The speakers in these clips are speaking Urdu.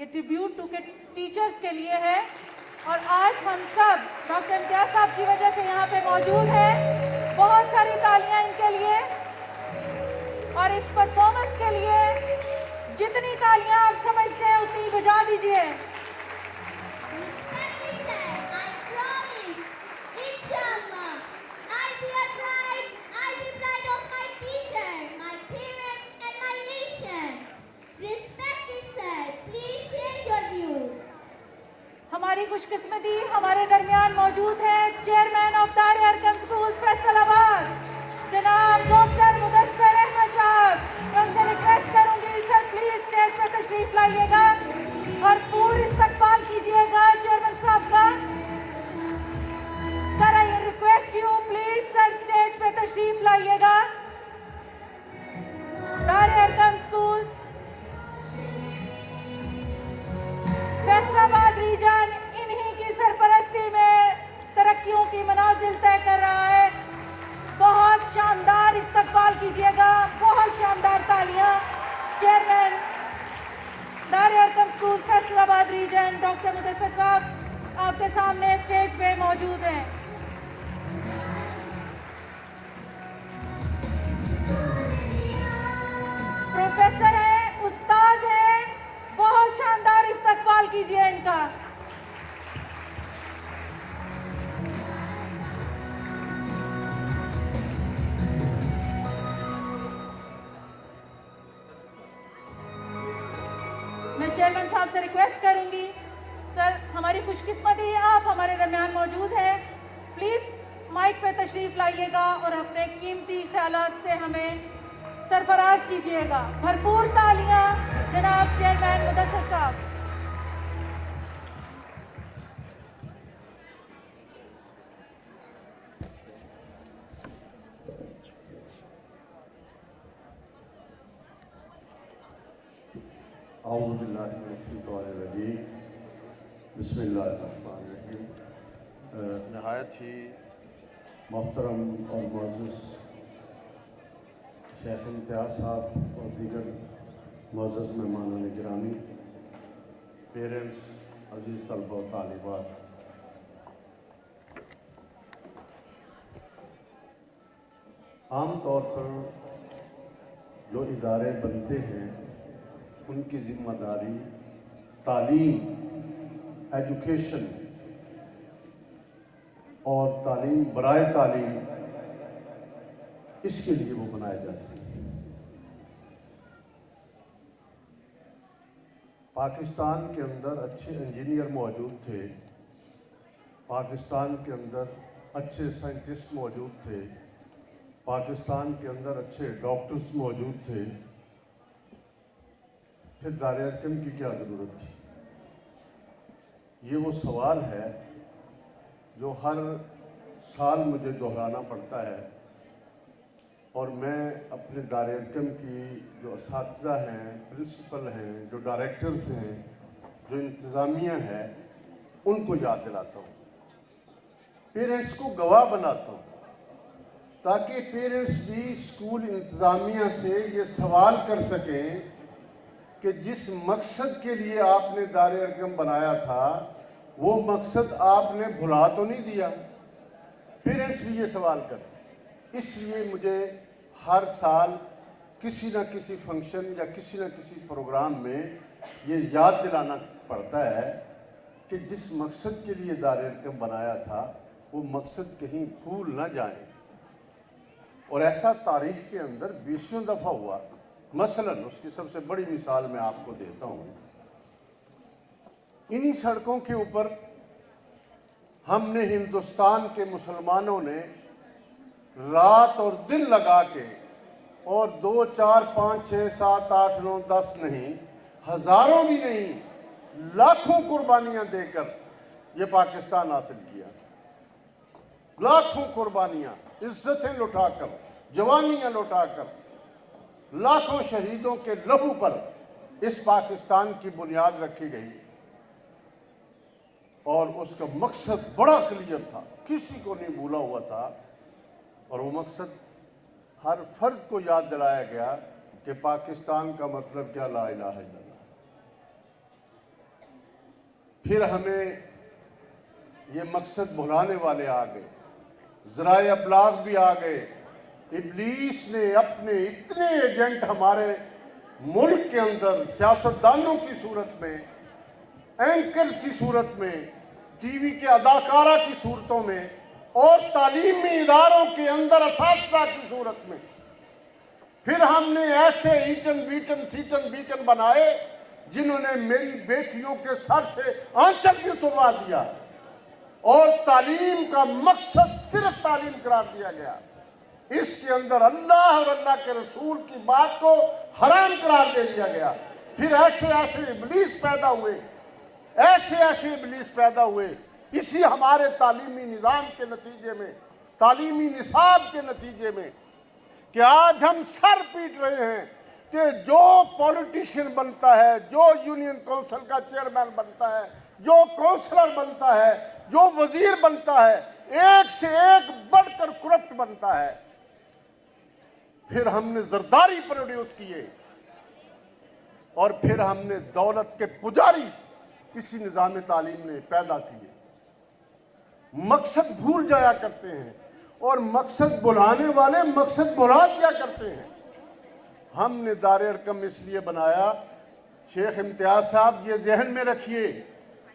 یہ ٹریبیوٹ ٹو کے ٹیچرز کے لیے ہے، اور آج ہم سب ڈاکٹر امتیاز صاحب کی وجہ سے یہاں پہ موجود ہیں۔ بہت ساری تالیاں ان کے لیے اور اس پرفارمنس کے لیے۔ جتنی تالیاں آپ سمجھتے ہیں اتنی بجا دیجیے۔ ہماری خوش قسمتی ہمارے درمیان موجود ہیں چیئرمین آف دار ارکم اسکولز فیصل آباد جناب ڈاکٹر مدثر احمد صاحب۔ میں ان سے ریکویسٹ کروں گی سر پلیز اسٹیج پہ تشریف لائیے گا اور پورا استقبال کیجیے گا چیئرمین صاحب کا۔ Sir I request you please sir stage پہ تشریف لائیے گا۔ دار ارکم اسکولز فیصل آباد ریجن انہی کی سرپرستی میں ترقیوں کی منازل طے کر رہا ہے۔ بہت شاندار استقبال کیجیے گا، بہت شاندار تالیاں۔ چیئرمین دار ارکم اسکولز فیصل آباد ریجن ڈاکٹر مدثر صاحب آپ کے سامنے اسٹیج پہ موجود ہیں۔ پروفیسر ہیں، استاد ہیں، بہت شاندار استقبال کیجیے ان کا۔ میں چیئرمین صاحب سے ریکویسٹ کروں گی سر ہماری خوش قسمتی ہے آپ ہمارے درمیان موجود ہیں، پلیز مائک پہ تشریف لائیے گا اور اپنے قیمتی خیالات سے ہمیں سرفراز کیجیے گا۔ بھرپور تالیاں جناب چیئرمین مدثر صاحب۔ اعوذ باللہ من الشیطان الرجیم، بسم اللہ الرحمن الرحیم۔ نہایت ہی محترم اور معزز شیخ امتیاز صاحب اور دیگر معزز مہمانان گرامی، پیرنٹس، عزیز طلبہ و طالبات، عام طور پر جو ادارے بنتے ہیں ان کی ذمہ داری تعلیم، ایجوکیشن اور تعلیم برائے تعلیم، اس کے لیے وہ بنائے جاتے ہیں۔ پاکستان کے اندر اچھے انجینئر موجود تھے، پاکستان کے اندر اچھے سائنٹسٹ موجود تھے، پاکستان کے اندر اچھے ڈاکٹرز موجود تھے، پھر دار ارکم کی کیا ضرورت تھی؟ یہ وہ سوال ہے جو ہر سال مجھے دہرانا پڑتا ہے، اور میں اپنے دار ارکم کی جو اساتذہ ہیں، پرنسپل ہیں، جو ڈائریکٹرز ہیں، جو انتظامیہ ہے، ان کو یاد دلاتا ہوں، پیرنٹس کو گواہ بناتا ہوں، تاکہ پیرنٹس بھی اسکول انتظامیہ سے یہ سوال کر سکیں کہ جس مقصد کے لیے آپ نے دار ارکم بنایا تھا وہ مقصد آپ نے بھلا تو نہیں دیا۔ پیرنٹس بھی یہ سوال کریں۔ اس لیے مجھے ہر سال کسی نہ کسی فنکشن یا کسی نہ کسی پروگرام میں یہ یاد دلانا پڑتا ہے کہ جس مقصد کے لیے دار ارکم بنایا تھا وہ مقصد کہیں بھول نہ جائیں۔ اور ایسا تاریخ کے اندر 20 دفعہ ہوا۔ مثلاً اس کی سب سے بڑی مثال میں آپ کو دیتا ہوں، انہی سڑکوں کے اوپر ہم نے ہندوستان کے مسلمانوں نے رات اور دن لگا کے، اور 2 4 5 6 7 8 9 10 نہیں، ہزاروں بھی نہیں، لاکھوں قربانیاں دے کر یہ پاکستان حاصل کیا۔ لاکھوں قربانیاں، عزتیں لٹا کر، جوانیاں لٹا کر، لاکھوں شہیدوں کے لہو پر اس پاکستان کی بنیاد رکھی گئی، اور اس کا مقصد بڑا کلیئر تھا، کسی کو نہیں بھولا ہوا تھا، اور وہ مقصد ہر فرد کو یاد دلایا گیا کہ پاکستان کا مطلب کیا، لا الہ الا اللہ۔ پھر ہمیں یہ مقصد بھلانے والے آ گئے، ذرائع ابلاغ بھی آ گئے۔ ابلیس نے اپنے اتنے ایجنٹ ہمارے ملک کے اندر سیاستدانوں کی صورت میں، اینکرز کی صورت میں، ٹی وی کے اداکارہ کی صورتوں میں، اور تعلیمی اداروں کے اندر اساتذہ کی صورت میں، پھر ہم نے ایسے ایٹن بیٹن سیٹن بیٹن بنائے جنہوں نے میری بیٹیوں کے سر سے آنچل بھی اتروا دیا، اور تعلیم کا مقصد صرف تعلیم قرار دیا گیا۔ اس کے اندر اللہ اور اللہ کے رسول کی بات کو حرام قرار دے دیا گیا۔ پھر ایسے ایسے ابلیس پیدا ہوئے، ایسے ایسے ابلیس پیدا ہوئے اسی ہمارے تعلیمی نظام کے نتیجے میں، تعلیمی نصاب کے نتیجے میں، کہ آج ہم سر پیٹ رہے ہیں کہ جو پولیٹیشین بنتا ہے، جو یونین کونسل کا چیئرمین بنتا ہے، جو کونسلر بنتا ہے، جو وزیر بنتا ہے، ایک سے ایک بڑھ کر کرپٹ بنتا ہے۔ پھر ہم نے زرداری پروڈیوس کیے، اور پھر ہم نے دولت کے پجاری اسی نظام تعلیم نے پیدا کیے۔ مقصد بھول جایا کرتے ہیں، اور مقصد بلانے والے مقصد بلا دیا کرتے ہیں۔ ہم نے دار ارقم اس لیے بنایا، شیخ امتیاز صاحب یہ ذہن میں رکھیے،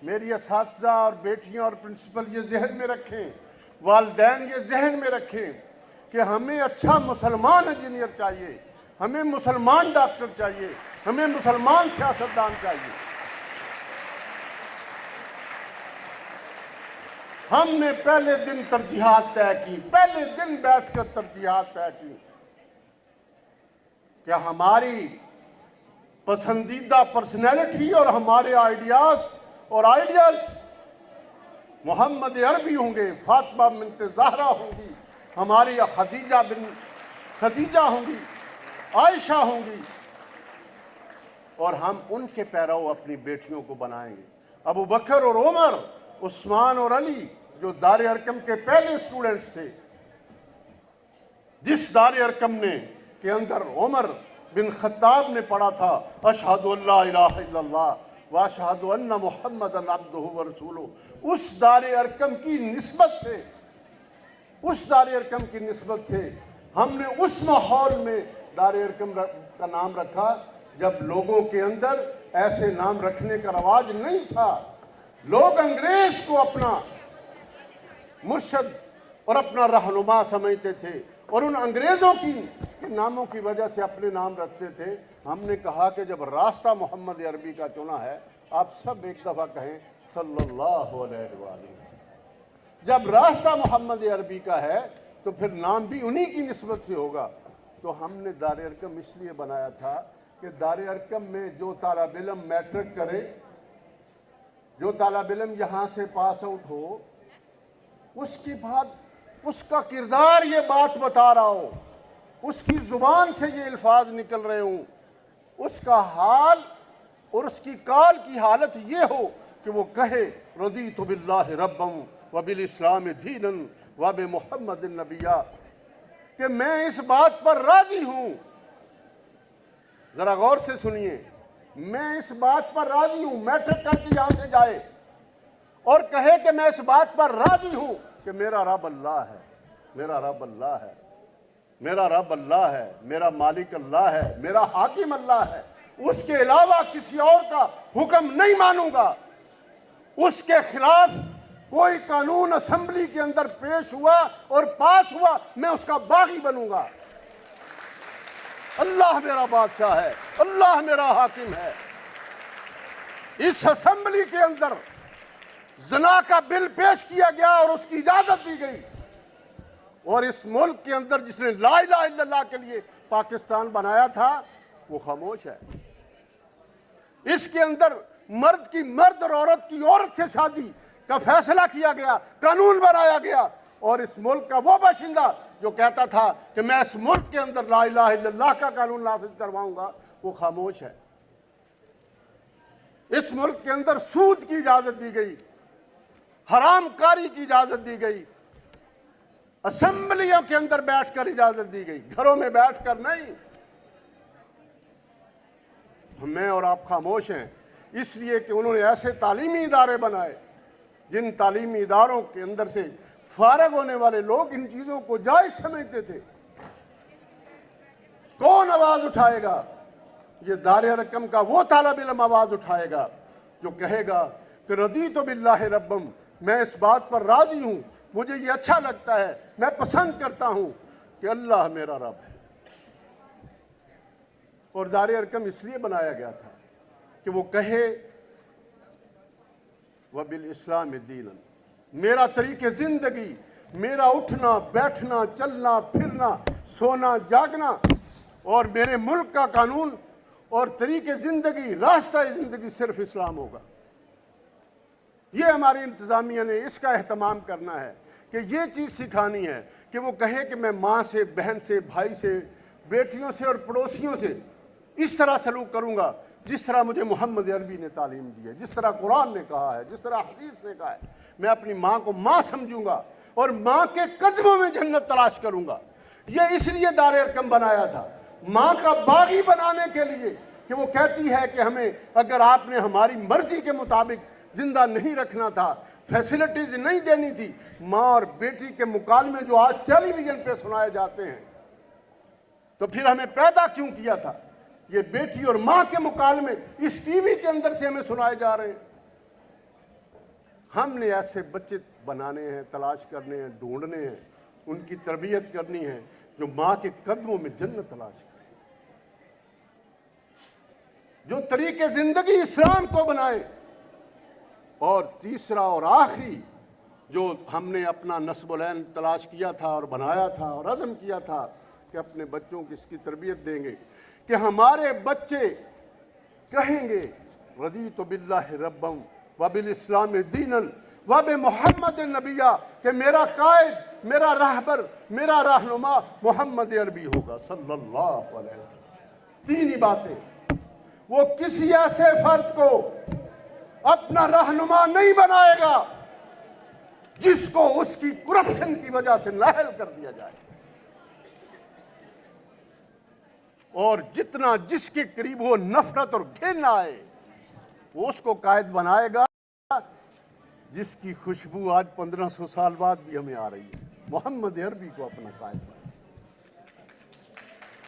میری اساتذہ اور بیٹیاں اور پرنسپل یہ ذہن میں رکھیں، والدین یہ ذہن میں رکھیں کہ ہمیں اچھا مسلمان انجینئر چاہیے، ہمیں مسلمان ڈاکٹر چاہیے، ہمیں مسلمان سیاستدان چاہیے۔ ہم نے پہلے دن ترجیحات طے کی، پہلے دن بیٹھ کر ترجیحات طے کی کہ ہماری پسندیدہ پرسنالٹی اور ہمارے آئیڈیاز اور آئیڈیالز محمد عربی ہوں گے، فاطمہ بنت زہرا ہوں گی، ہماری خدیجہ ہوں گی، عائشہ ہوں گی، اور ہم ان کے پیرو اپنی بیٹیوں کو بنائیں گے۔ ابو بکر اور عمر، عثمان اور علی جو دار ارقم کے پہلے اسٹوڈنٹس تھے، جس دار ارقم نے کے اندر عمر بن خطاب نے پڑھا تھا اشہد ان لا الہ الا اللہ واشہد ان محمدا عبدہ ورسولہ، اس دار ارقم کی نسبت سے ہم نے اس ماحول میں دار ارقم کا نام رکھا جب لوگوں کے اندر ایسے نام رکھنے کا رواج نہیں تھا۔ لوگ انگریز کو اپنا مرشد اور اپنا رہنما سمجھتے تھے، اور ان انگریزوں کی ناموں کی وجہ سے اپنے نام رکھتے تھے۔ ہم نے کہا کہ جب راستہ محمد عربی کا چنا ہے، آپ سب ایک دفعہ کہیں صلی اللہ علیہ وآلہ۔ جب راستہ محمد عربی کا ہے تو پھر نام بھی انہی کی نسبت سے ہوگا۔ تو ہم نے دار ارقم اس لیے بنایا تھا کہ دار ارقم میں جو طالب علم میٹرک کرے، جو طالب علم یہاں سے پاس آؤٹ ہو، اس کے بعد اس کا کردار یہ بات بتا رہا ہو، اس کی زبان سے یہ الفاظ نکل رہے ہوں، اس کا حال اور اس کی کال کی حالت یہ ہو کہ وہ کہے رضیت باللہ ربا وبالاسلام دینا وبمحمد نبیا، کہ میں اس بات پر راضی ہوں۔ ذرا غور سے سنیے، میں اس بات پر راضی ہوں، میٹرک کر کے یہاں سے جائے اور کہے کہ میں اس بات پر راضی ہوں کہ میرا رب اللہ ہے، میرا رب اللہ ہے، میرا رب اللہ ہے، میرا مالک اللہ ہے، میرا حاکم اللہ ہے، اس کے علاوہ کسی اور کا حکم نہیں مانوں گا، اس کے خلاف کوئی قانون اسمبلی کے اندر پیش ہوا اور پاس ہوا میں اس کا باغی بنوں گا۔ اللہ میرا بادشاہ ہے، اللہ میرا حاکم ہے۔ اس اسمبلی کے اندر زنا کا بل پیش کیا گیا اور اس کی اجازت دی گئی، اور اس ملک کے اندر جس نے لا الہ الا اللہ کے لیے پاکستان بنایا تھا وہ خاموش ہے۔ اس کے اندر مرد اور عورت کی عورت سے شادی کا فیصلہ کیا گیا، قانون بنایا گیا، اور اس ملک کا وہ باشندہ جو کہتا تھا کہ میں اس ملک کے اندر لا الہ الا اللہ کا قانون نافذ کرواؤں گا، وہ خاموش ہے۔ اس ملک کے اندر سود کی اجازت دی گئی، حرام کاری کی اجازت دی گئی، اسمبلیوں کے اندر بیٹھ کر اجازت دی گئی، گھروں میں بیٹھ کر نہیں۔ میں اور آپ خاموش ہیں، اس لیے کہ انہوں نے ایسے تعلیمی ادارے بنائے جن تعلیمی اداروں کے اندر سے فارغ ہونے والے لوگ ان چیزوں کو جائز سمجھتے تھے۔ کون آواز اٹھائے گا؟ یہ دار ارقم کا وہ طالب علم آواز اٹھائے گا جو کہے گا کہ رضیت باللہ ربم، میں اس بات پر راضی ہوں، مجھے یہ اچھا لگتا ہے، میں پسند کرتا ہوں کہ اللہ میرا رب ہے۔ اور دار ارقم اس لیے بنایا گیا تھا کہ وہ کہے وَبِالْإِسْلَامِ دِينًا، میرا طریق زندگی، میرا اٹھنا بیٹھنا چلنا پھرنا سونا جاگنا اور میرے ملک کا قانون اور طریق زندگی راستہ زندگی صرف اسلام ہوگا۔ یہ ہماری انتظامیہ نے اس کا اہتمام کرنا ہے کہ یہ چیز سکھانی ہے کہ وہ کہے کہ میں ماں سے بہن سے بھائی سے بیٹیوں سے اور پڑوسیوں سے اس طرح سلوک کروں گا جس طرح مجھے محمد عربی نے تعلیم دی ہے، جس طرح قرآن نے کہا ہے، جس طرح حدیث نے کہا ہے۔ میں اپنی ماں کو ماں سمجھوں گا اور ماں کے قدموں میں جنت تلاش کروں گا۔ یہ اس لیے دار ارقم بنایا تھا، ماں کا باغی بنانے کے لیے، کہ وہ کہتی ہے کہ ہمیں اگر آپ نے ہماری مرضی کے مطابق زندہ نہیں رکھنا تھا، فیسلٹیز نہیں دینی تھی، ماں اور بیٹی کے مکالمے جو آج ٹیلی ویژن پہ سنائے جاتے ہیں، تو پھر ہمیں پیدا کیوں کیا تھا؟ یہ بیٹی اور ماں کے مکالمے اس ٹی وی کے اندر سے ہمیں سنائے جا رہے ہیں۔ ہم نے ایسے بچے بنانے ہیں، تلاش کرنے ہیں، ڈھونڈنے ہیں، ان کی تربیت کرنی ہے جو ماں کے قدموں میں جنت تلاش کریں، جو طریق زندگی اسلام کو بنائے۔ اور تیسرا اور آخری جو ہم نے اپنا نسب العین تلاش کیا تھا اور بنایا تھا اور عزم کیا تھا کہ اپنے بچوں کی اس کی تربیت دیں گے، کہ ہمارے بچے کہیں گے رضیت باللہ ربم وبالاسلام دینا وبمحمد نبیہ، کہ میرا قائد، میرا رہبر، میرا رہنما محمد عربی ہوگا صلی اللہ علیہ وسلم۔ تین ہی باتیں۔ وہ کسی ایسے فرد کو اپنا رہنما نہیں بنائے گا جس کو اس کی کرپشن کی وجہ سے نااہل کر دیا جائے، اور جتنا جس کے قریب وہ نفرت اور گھن آئے، وہ اس کو قائد بنائے گا جس کی خوشبو آج 1500 سال بعد بھی ہمیں آ رہی ہے۔ محمد عربی کو اپنا قائد بنائے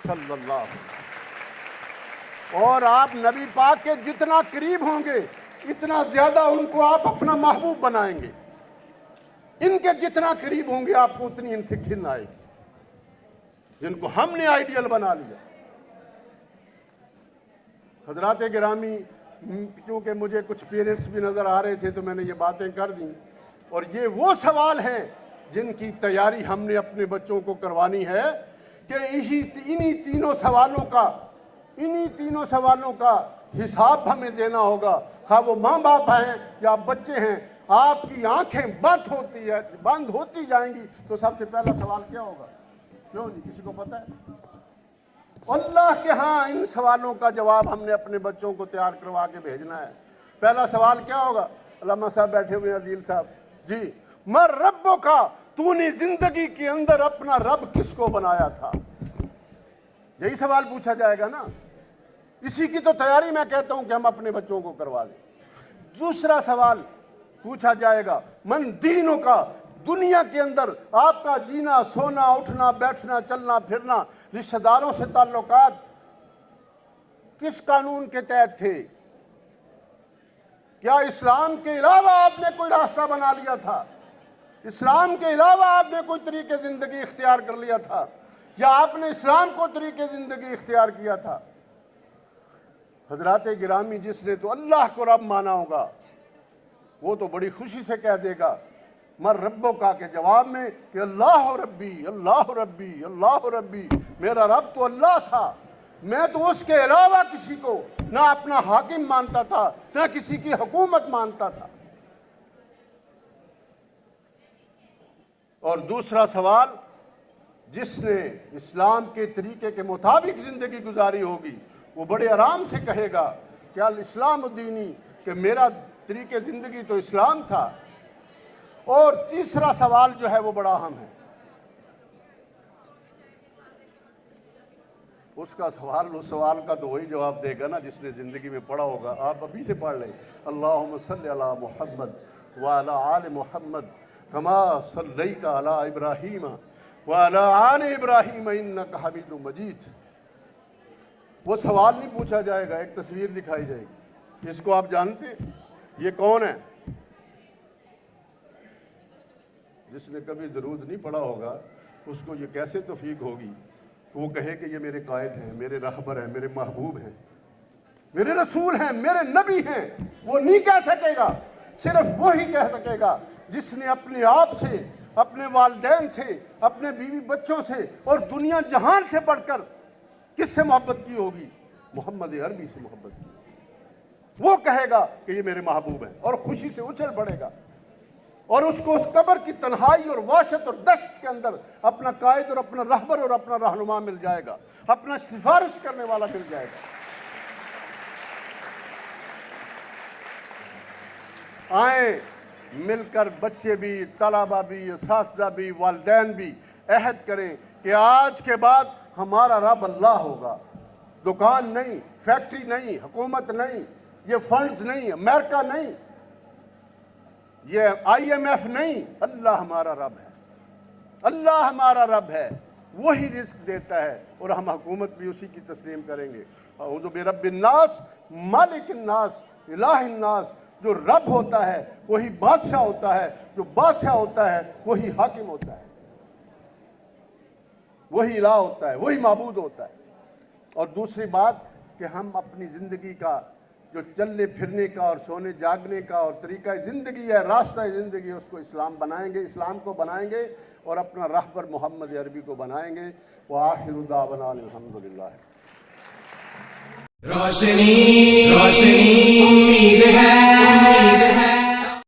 صلی اللہ علیہ وسلم۔ اور آپ نبی پاک کے جتنا قریب ہوں گے اتنا زیادہ ان کو آپ اپنا محبوب بنائیں گے، ان کے جتنا قریب ہوں گے آپ کو اتنی ان سے گھن آئے گی، جن کو ہم نے آئیڈیل بنا لیا۔ حضرات گرامی، کیونکہ مجھے کچھ پیرنٹس بھی نظر آ رہے تھے تو میں نے یہ باتیں کر دیں، اور یہ وہ سوال ہیں جن کی تیاری ہم نے اپنے بچوں کو کروانی ہے کہ انہی تینوں سوالوں کا حساب ہمیں دینا ہوگا، خواہ وہ ماں باپ ہیں یا بچے ہیں۔ آپ کی آنکھیں بند ہوتی جائیں گی تو سب سے پہلا سوال کیا ہوگا؟ کیوں جی، کسی کو پتہ ہے؟ اللہ کے ہاں ان سوالوں کا جواب ہم نے اپنے بچوں کو تیار کروا کے بھیجنا ہے۔ پہلا سوال کیا ہوگا؟ علامہ صاحب بیٹھے ہوئے ہیں، عدیل صاحب جی، مر ربوں کا، تو نے زندگی کے اندر اپنا رب کس کو بنایا تھا؟ یہی سوال پوچھا جائے گا نا۔ اسی کی تو تیاری میں کہتا ہوں کہ ہم اپنے بچوں کو کروا لیں۔ دوسرا سوال پوچھا جائے گا من دینوں کا، دنیا کے اندر آپ کا جینا سونا اٹھنا بیٹھنا چلنا پھرنا رشتہ داروں سے تعلقات کس قانون کے تحت تھے؟ کیا اسلام کے علاوہ آپ نے کوئی راستہ بنا لیا تھا؟ اسلام کے علاوہ آپ نے کوئی طریقے زندگی اختیار کر لیا تھا، یا آپ نے اسلام کو طریقے زندگی اختیار کیا تھا؟ حضرات گرامی، جس نے تو اللہ کو رب مانا ہوگا وہ تو بڑی خوشی سے کہہ دے گا مر ربوں کا کے جواب میں کہ اللہ ربی اللہ ربی اللہ ربی، میرا رب تو اللہ تھا، میں تو اس کے علاوہ کسی کو نہ اپنا حاکم مانتا تھا نہ کسی کی حکومت مانتا تھا۔ اور دوسرا سوال، جس نے اسلام کے طریقے کے مطابق زندگی گزاری ہوگی وہ بڑے آرام سے کہے گا کہ الاسلام دینی، کہ میرا طریقے زندگی تو اسلام تھا۔ اور تیسرا سوال جو ہے وہ بڑا اہم ہے، اس کا سوال اس سوال کا تو وہی جواب دے گا نا جس نے زندگی میں پڑھا ہوگا. آپ ابھی سے پڑھ لیں, اللہم صلی علی محمد وعلی آل محمد کما صلیت علی ابراہیم وعلی آل ابراہیم انک حمید مجید. وہ سوال نہیں پوچھا جائے گا, ایک تصویر دکھائی جائے گی. اس کو آپ جانتے ہیں یہ کون ہے؟ جس نے کبھی درود نہیں پڑھا ہوگا اس کو یہ کیسے توفیق ہوگی وہ کہے کہ یہ میرے قائد ہیں, میرے رہبر ہیں, میرے محبوب ہیں, میرے رسول ہیں, میرے نبی ہیں. وہ نہیں کہہ سکے گا, صرف وہی کہہ سکے گا جس نے اپنے آپ سے, اپنے والدین سے, اپنے بیوی بچوں سے اور دنیا جہان سے بڑھ کر کس سے محبت کی ہوگی؟ محمد عربی سے محبت کی. وہ کہے گا کہ یہ میرے محبوب ہیں اور خوشی سے اچھل پڑے گا, اور اس کو اس قبر کی تنہائی اور وحشت اور دہشت کے اندر اپنا قائد اور اپنا رہبر اور اپنا رہنما مل جائے گا, اپنا سفارش کرنے والا مل جائے گا. آئیں مل کر بچے بھی, طلبہ بھی, اساتذہ بھی, والدین بھی عہد کریں کہ آج کے بعد ہمارا رب اللہ ہوگا. دکان نہیں, فیکٹری نہیں, حکومت نہیں, یہ فنڈز نہیں, امریکہ نہیں, یہ IMF نہیں, اللہ ہمارا رب ہے. اللہ ہمارا رب ہے, وہی رزق دیتا ہے اور ہم حکومت بھی اسی کی تسلیم کریں گے. اعوذ برب الناس مالک الناس الہ الناس. جو رب ہوتا ہے وہی بادشاہ ہوتا ہے, جو بادشاہ ہوتا ہے وہی حاکم ہوتا ہے, وہی الہ ہوتا ہے, وہی معبود ہوتا ہے. اور دوسری بات کہ ہم اپنی زندگی کا جو چلنے پھرنے کا اور سونے جاگنے کا اور طریقہ زندگی ہے, راستہ زندگی, اس کو اسلام بنائیں گے, اسلام کو بنائیں گے اور اپنا رہبر محمد عربی کو بنائیں گے. وآخر دعوانا الحمدللہ. روشنی روشنی امید ہے